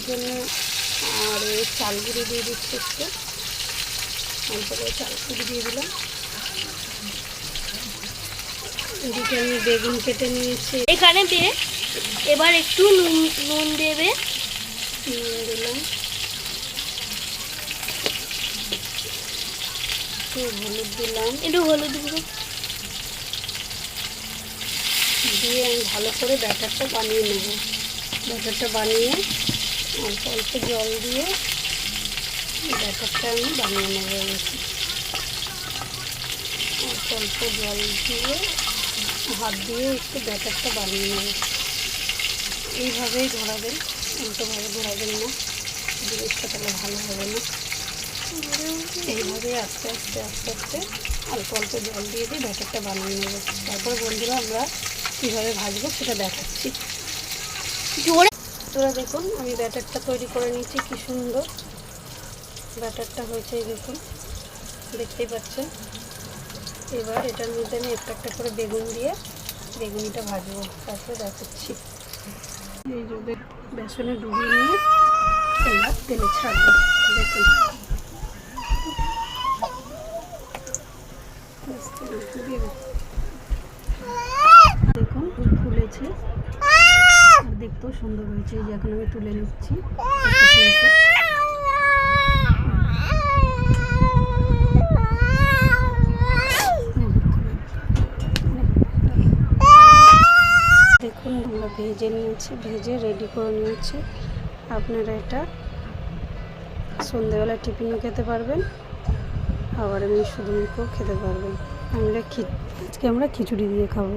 জন্য। আর চাল গুঁড়ি দিয়ে দিচ্ছি একটু, অল্প করে চাল গুঁড়ি দিয়ে দিলাম। এদিকে আমি বেগুন কেটে নিয়েছি এখানে দিয়ে। এবার একটু নুন দেবে, নুন দিলাম, একটু হলুদ দিলাম, একটু হলুদ গুঁড়ো দিয়ে আমি ভালো করে ব্যাটারটা বানিয়ে নেব। ব্যাটারটা বানিয়ে অল্প অল্প জল দিয়ে ব্যাটারটা আমি বানিয়ে নেব। অল্প অল্প জল দিয়ে হাত দিয়ে একটু ব্যাটারটা বানিয়ে নেব। এইভাবেই ঘোরাবেন, উল্টোভাবে ঘোরাবেন না, জিনিসটা তাহলে ভালো হবে না। এইভাবে আস্তে আস্তে আস্তে আস্তে অল্প অল্প জল দিয়ে দিয়ে ব্যাটারটা বানিয়ে নেব। তারপর বন্ধুরা আমরা কীভাবে ভাজবো সেটা দেখাচ্ছি। জোরে তোরা দেখুন আমি ব্যাটারটা তৈরি করে নিচ্ছি, কি সুন্দর ব্যাটারটা হয়েছে, এই দেখুন, দেখতেই পাচ্ছেন। এবার এটার মধ্যে আমি একটা একটা করে বেগুন দিয়ে বেগুনিটা ভাজবো, তারপরে দেখাচ্ছি। এই যে বেসনে ডুবিয়ে নিয়ে এবার তেলে ছাড়বো, দেখুন। দেখুন ফুলেছে, দেখতেও সুন্দর হয়েছে। এই যে এখন আমি তুলে নিচ্ছি দেখুন। আমরা ভেজে নিয়েছি, ভেজে রেডি করে নিয়েছি। আপনারা এটা সন্ধ্যেবেলা টিফিনও খেতে পারবেন, আবার এমনি শুধু মুখেও খেতে পারবেন। আজকে আমরা খিচুড়ি দিয়ে খাবো।